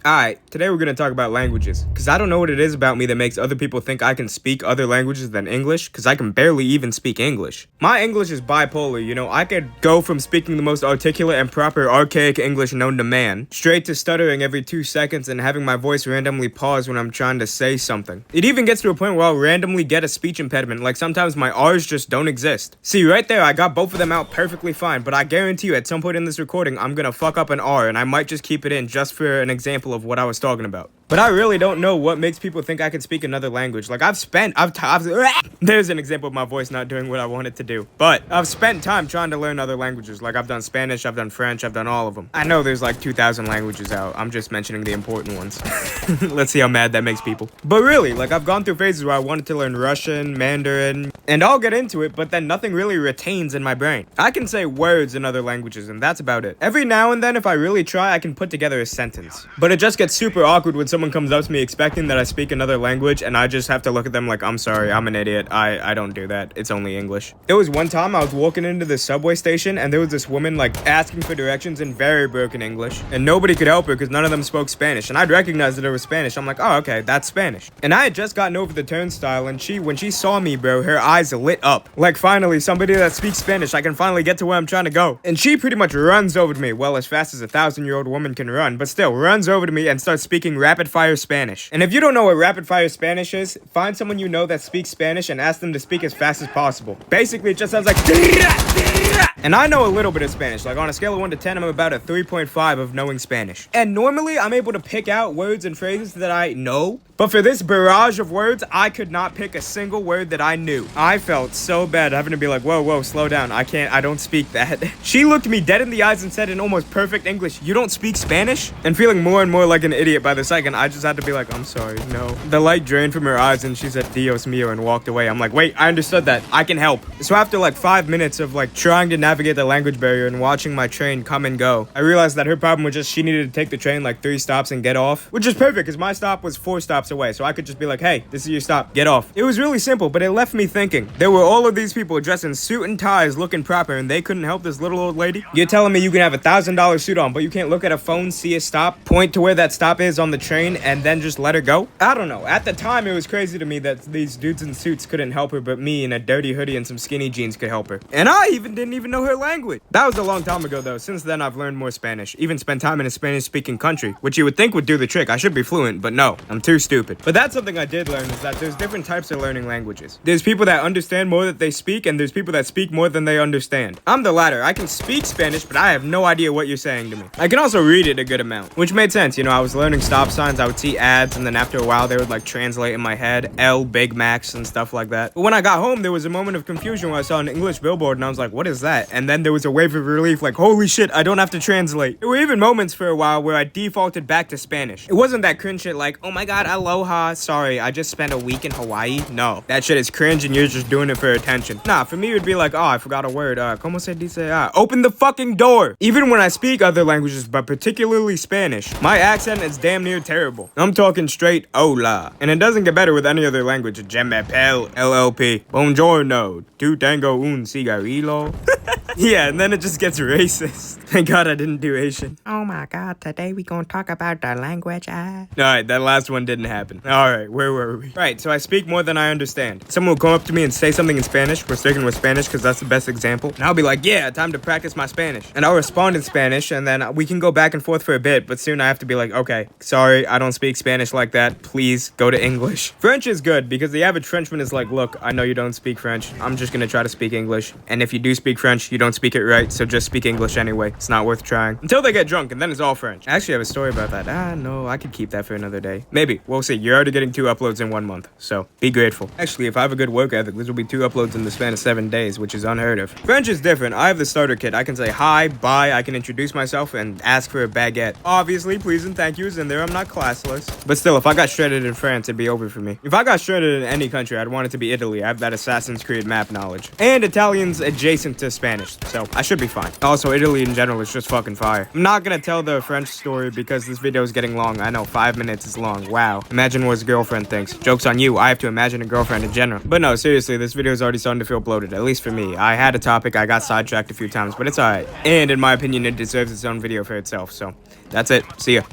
Alright, today we're gonna talk about languages. Cause I don't know what it is about me that makes other people think I can speak other languages than English, cause I can barely even speak English. My English is bipolar, you know, I could go from speaking the most articulate and proper archaic English known to man, straight to stuttering every 2 seconds and having my voice randomly pause when I'm trying to say something. It even gets to a point where I'll randomly get a speech impediment, like sometimes my R's just don't exist. See, right there, I got both of them out perfectly fine, but I guarantee you at some point in this recording, I'm gonna fuck up an R and I might just keep it in just for an example of what I was talking about. But I really don't know what makes people think I can speak another language. Like there's an example of my voice not doing what I want it to do. But I've spent time trying to learn other languages. Like I've done Spanish, I've done French, I've done all of them. I know there's like 2,000 languages out. I'm just mentioning the important ones. Let's see how mad that makes people. But really, like I've gone through phases where I wanted to learn Russian, Mandarin, and I'll get into it, but then nothing really retains in my brain. I can say words in other languages, and that's about it. Every now and then, if I really try, I can put together a sentence. But it just gets super awkward when someone comes up to me expecting that I speak another language, and I just have to look at them like, I'm sorry, I'm an idiot. I don't do that. It's only English. There was one time I was walking into the subway station, and there was this woman like asking for directions in very broken English, and nobody could help her because none of them spoke Spanish, and I'd recognize that it was Spanish. I'm like, oh, okay, that's Spanish. And I had just gotten over the turnstile, and when she saw me, bro, her eyes lit up. Like, finally, somebody that speaks Spanish, I can finally get to where I'm trying to go. And she pretty much runs over to me, well, as fast as a 1,000-year-old woman can run, but still, runs over to me and starts speaking rapid-fire Spanish. And if you don't know what rapid-fire Spanish is, find someone you know that speaks Spanish and ask them to speak as fast as possible. Basically, it just sounds like... And I know a little bit of Spanish. Like, on a scale of 1 to 10, I'm about a 3.5 of knowing Spanish. And normally, I'm able to pick out words and phrases that I know. But for this barrage of words, I could not pick a single word that I knew. I felt so bad having to be like, whoa, slow down. I don't speak that. She looked me dead in the eyes and said in almost perfect English, you don't speak Spanish? And feeling more and more like an idiot by the second, I just had to be like, I'm sorry, no. The light drained from her eyes and she said, Dios mío, and walked away. I'm like, wait, I understood that. I can help. So after like 5 minutes of like trying to navigate the language barrier and watching my train come and go, I realized that her problem was just she needed to take the train like 3 stops and get off, which is perfect because my stop was 4 stops away. So I could just be like, hey, this is your stop, get off. It was really simple, but it left me thinking. There were all of these people dressed in suit and ties looking proper and they couldn't help this little old lady? You're telling me you can have a $1,000 suit on, but you can't look at a phone, see a stop, point to where that stop is on the train, and then just let her go? I don't know. At the time, it was crazy to me that these dudes in suits couldn't help her, but me in a dirty hoodie and some skinny jeans could help her. And I didn't even know her language. That was a long time ago, though. Since then, I've learned more Spanish. Even spent time in a Spanish-speaking country, which you would think would do the trick. I should be fluent, but no, I'm too stupid. But that's something I did learn, is that there's different types of learning languages. There's people that understand more than they speak, and there's people that speak more than they understand. I'm the latter. I can speak Spanish, but I have no idea what you're saying to me. I can also read it a good amount, which made sense. You know, I was learning stop signs, I would see ads, and then after a while, they would like translate in my head, L, Big Macs, and stuff like that. But when I got home, there was a moment of confusion where I saw an English billboard, and I was like, what is that? And then there was a wave of relief, like, holy shit, I don't have to translate. There were even moments for a while where I defaulted back to Spanish. It wasn't that cringe shit like, oh my god, aloha, sorry, I just spent a week in Hawaii. No, that shit is cringe and you're just doing it for attention. Nah, for me, it would be like, oh, I forgot a word. Como se dice? Open the fucking door. Even when I speak other languages, but particularly Spanish, my accent is damn near terrible. I'm talking straight hola. And it doesn't get better with any other language. Jemepel, LLP, buongiorno, tu tengo un cigarillo. Yeah, and then it just gets racist. Thank God I didn't do Asian. Oh my god, today we gonna talk about the language. Alright, that last one didn't happen. Alright, where were we? Right, so I speak more than I understand. Someone will come up to me and say something in Spanish. We're sticking with Spanish because that's the best example. And I'll be like, yeah, time to practice my Spanish. And I'll respond in Spanish, and then we can go back and forth for a bit, but soon I have to be like, okay, sorry, I don't speak Spanish like that. Please go to English. French is good because the average Frenchman is like, look, I know you don't speak French. I'm just gonna try to speak English. And if you do speak French, you don't speak it right, so just speak English anyway. It's not worth trying. Until they get drunk, and then it's all French. I actually have a story about that. No, I could keep that for another day. Maybe. We'll see. You're already getting 2 uploads in 1 month, so be grateful. Actually, if I have a good work ethic, this will be 2 uploads in the span of 7 days, which is unheard of. French is different. I have the starter kit. I can say hi, bye, I can introduce myself, and ask for a baguette. Obviously, please and thank yous in there. I'm not classless. But still, if I got shredded in France, it'd be over for me. If I got shredded in any country, I'd want it to be Italy. I have that Assassin's Creed map knowledge. And Italian's adjacent to Spanish, so I should be fine. Also, Italy in general is just fucking fire. I'm not gonna tell the French story because this video is getting long. I know, 5 minutes is long. Wow. Imagine what his girlfriend thinks. Joke's on you. I have to imagine a girlfriend in general. But no, seriously, this video is already starting to feel bloated, at least for me. I had a topic, I got sidetracked a few times, but it's alright. And in my opinion, it deserves its own video for itself, so that's it. See ya.